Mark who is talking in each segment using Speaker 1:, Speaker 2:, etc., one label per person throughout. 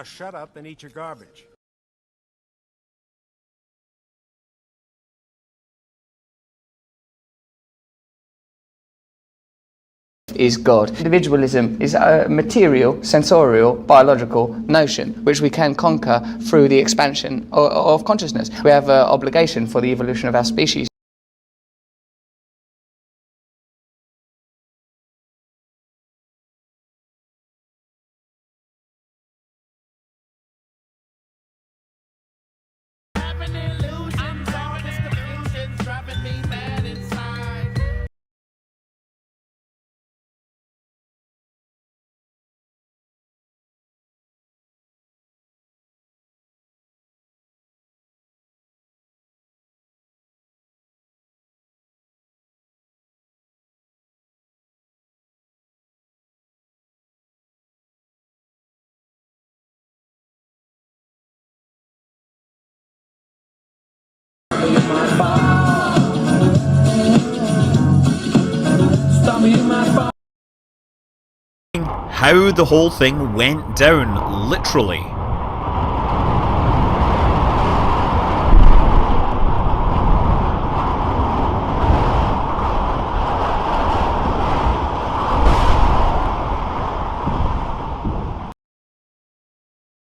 Speaker 1: Shut up and eat your garbage.
Speaker 2: Is God. Individualism is a material, sensorial, biological notion which we can conquer through the expansion of consciousness. We have an obligation for the evolution of our species.
Speaker 3: How the whole thing went down, literally.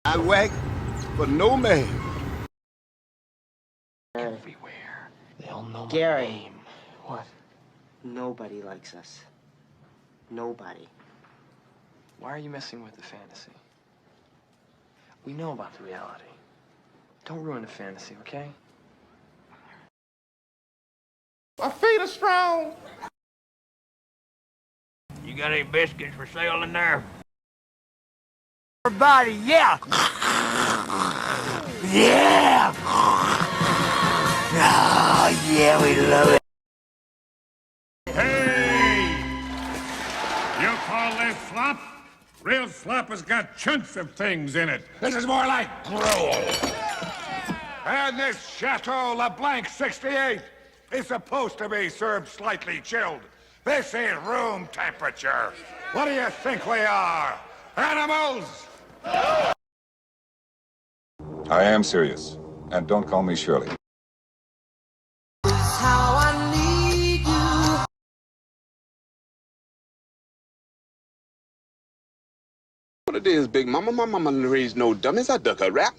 Speaker 1: I wag for no man.
Speaker 4: Everywhere. They all know
Speaker 5: Gary.
Speaker 4: my name. What?
Speaker 5: Nobody likes us. Nobody.
Speaker 4: Why are you messing with the fantasy? We know about the reality. Don't ruin the fantasy, okay?
Speaker 1: My feet are strong.
Speaker 6: You got any biscuits for sale in there? Everybody, yeah! Yeah! Oh, yeah, we love it.
Speaker 7: Hey! You call this slop? Real slop has got chunks of things in it. This is more like gruel. And this Chateau LeBlanc 68 is supposed to be served slightly chilled. This ain't room temperature. What do you think we are? Animals?
Speaker 8: I am serious. And don't call me Shirley.
Speaker 9: What it is, Big Mama? My mama didn't raise no dummies. I duck a rap.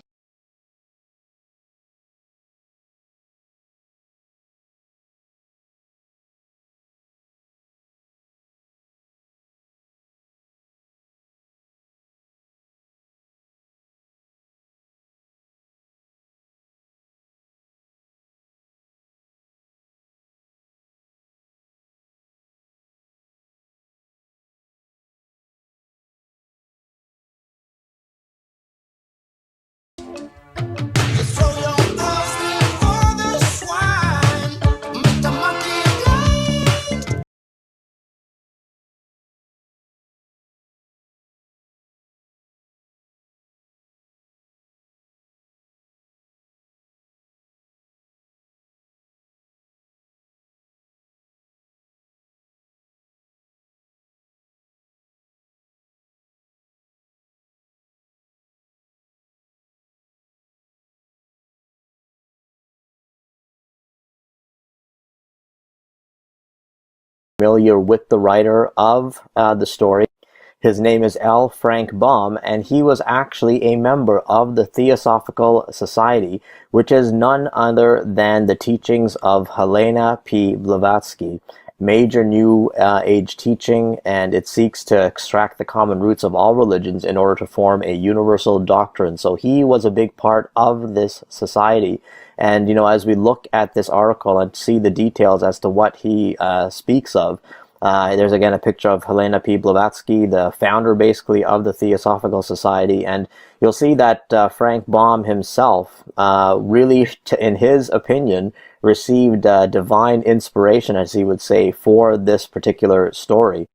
Speaker 10: Familiar with the writer of the story. His name is L. Frank Baum, and he was actually a member of the Theosophical Society, which is none other than the teachings of Helena P. Blavatsky, major New Age teaching, and it seeks to extract the common roots of all religions in order to form a universal doctrine. So he was a big part of this society. And, you know, as we look at this article and see the details as to what he speaks of, there's again a picture of Helena P. Blavatsky, the founder basically of the Theosophical Society, and you'll see that Frank Baum himself really, in his opinion, received divine inspiration, as he would say, for this particular story.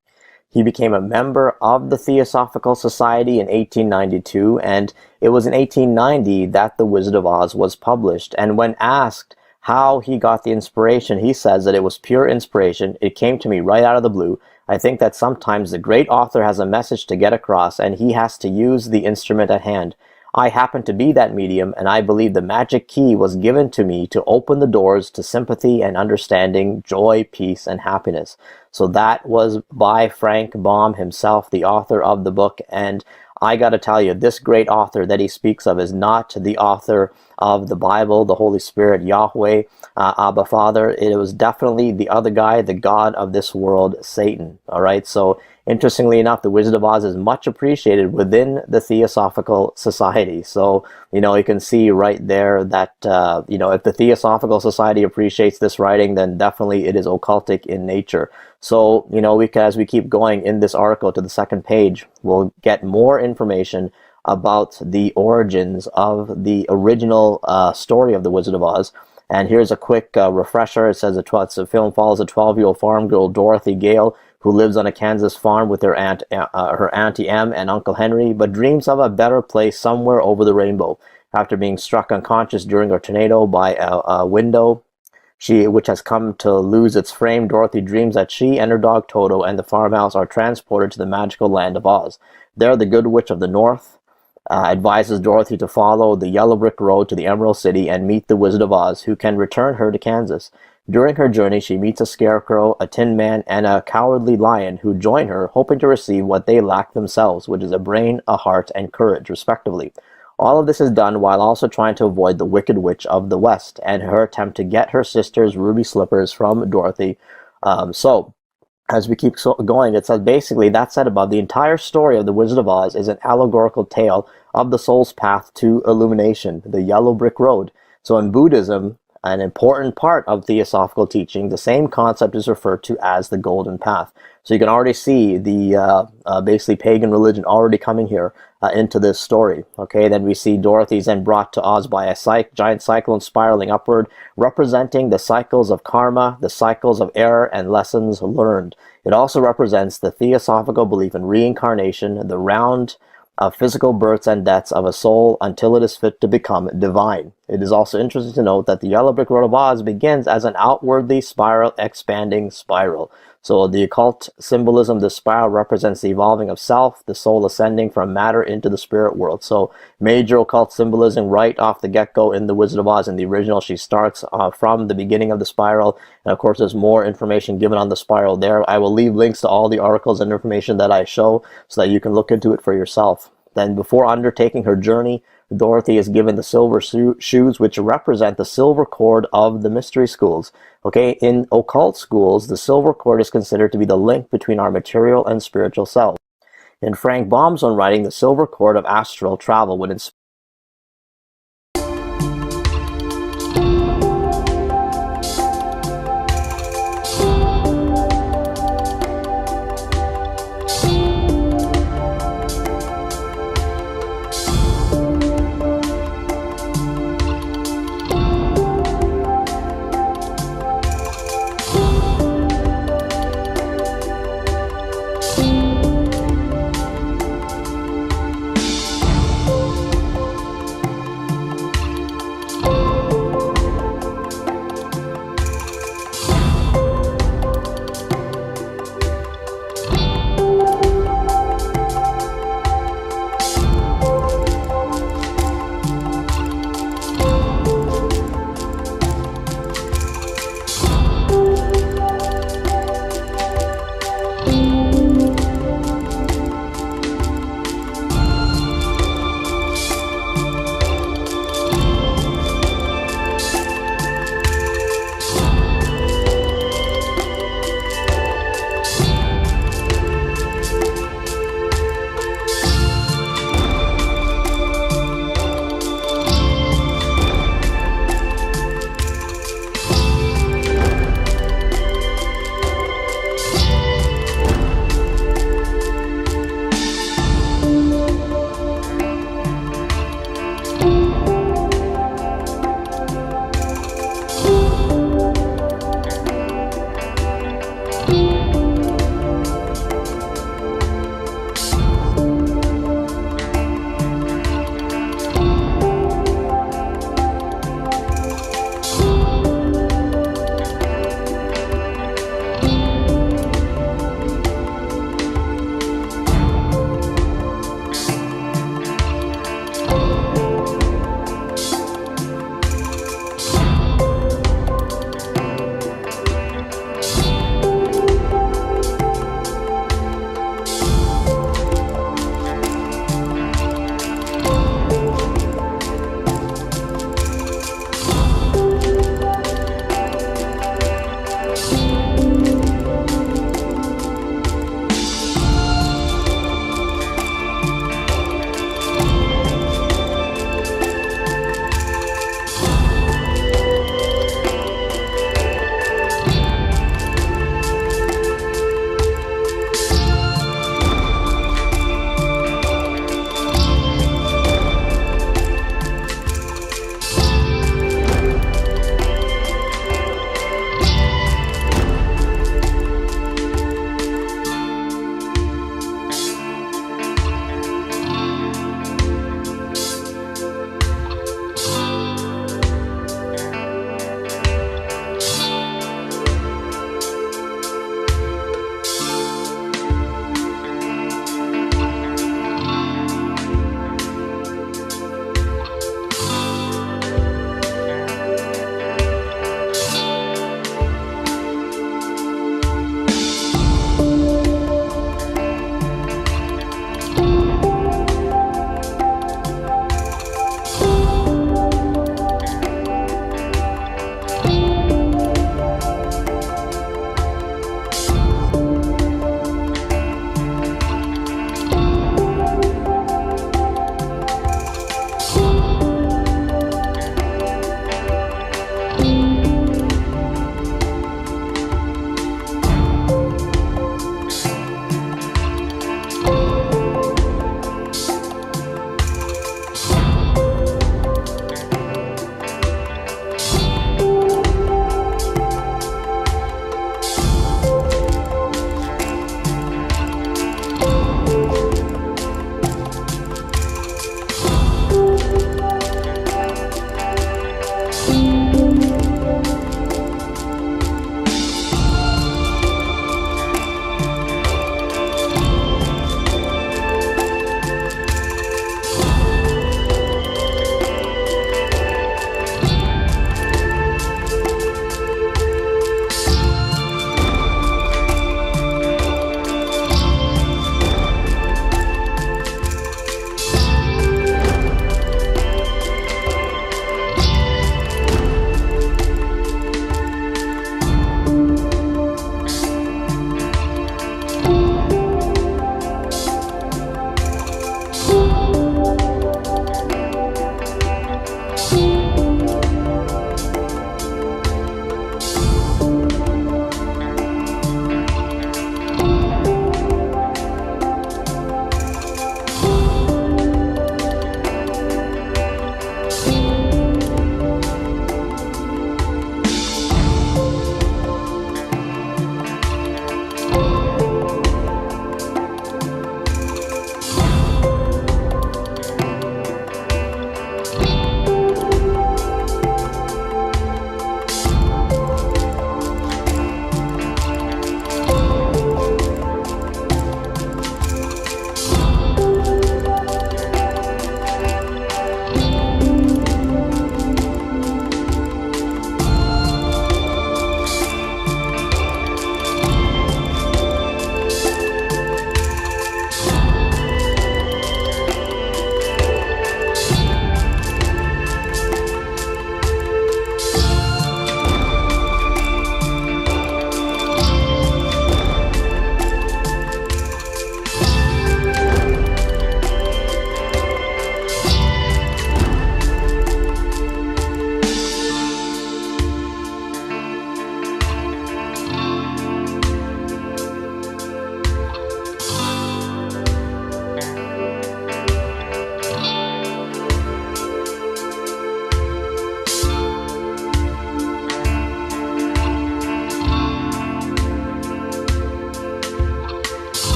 Speaker 10: He became a member of the Theosophical Society in 1892, and it was in 1890 that The Wizard of Oz was published. And when asked how he got the inspiration. He says that it was pure inspiration. It came to me right out of the blue. I think that sometimes the great author has a message to get across and he has to use the instrument at hand. I happen to be that medium, and I believe the magic key was given to me to open the doors to sympathy and understanding, joy, peace, and happiness. So that was by Frank Baum himself, the author of the book. And I got to tell you, this great author that he speaks of is not the author of the Bible, the Holy Spirit, Yahweh, Abba Father. It was definitely the other guy, the God of this world, Satan. All right, so interestingly enough, the Wizard of Oz is much appreciated within the Theosophical Society. So, you can see right there that, if the Theosophical Society appreciates this writing, then definitely it is occultic in nature. So, as we keep going in this article to the second page, we'll get more information about the origins of the original story of the Wizard of Oz. And here's a quick refresher. It says the film follows a 12-year-old farm girl, Dorothy Gale, who lives on a Kansas farm with her Auntie Em and Uncle Henry, but dreams of a better place somewhere over the rainbow. After being struck unconscious during a tornado by a window, which has come to lose its frame, Dorothy dreams that she and her dog Toto and the farmhouse are transported to the magical land of Oz. There, the Good Witch of the North advises Dorothy to follow the yellow brick road to the Emerald City and meet the Wizard of Oz, who can return her to Kansas. During her journey, she meets a scarecrow, a tin man, and a cowardly lion who join her, hoping to receive what they lack themselves, which is a brain, a heart, and courage, respectively. All of this is done while also trying to avoid the Wicked Witch of the West and her attempt to get her sister's ruby slippers from Dorothy. As we keep going, it says basically that said above, the entire story of the Wizard of Oz is an allegorical tale of the soul's path to illumination, the yellow brick road. So in Buddhism, an important part of theosophical teaching, the same concept is referred to as the golden path. So you can already see the basically pagan religion already coming here into this story. Okay, then we see Dorothy's then brought to Oz by a giant cyclone spiraling upward, representing the cycles of karma, the cycles of error, and lessons learned. It also represents the theosophical belief in reincarnation, the round of physical births and deaths of a soul until it is fit to become divine. It is also interesting to note that the Yellow Brick Road of Oz begins as an outwardly expanding spiral. So the occult symbolism, the spiral represents the evolving of self, the soul ascending from matter into the spirit world. So major occult symbolism right off the get-go in The Wizard of Oz. In the original, she starts from the beginning of the spiral. And of course, there's more information given on the spiral there. I will leave links to all the articles and information that I show so that you can look into it for yourself. Then before undertaking her journey, Dorothy is given the silver shoes, which represent the silver cord of the mystery schools. Okay, in occult schools, the silver cord is considered to be the link between our material and spiritual selves. In Frank Baum's own writing, the silver cord of astral travel would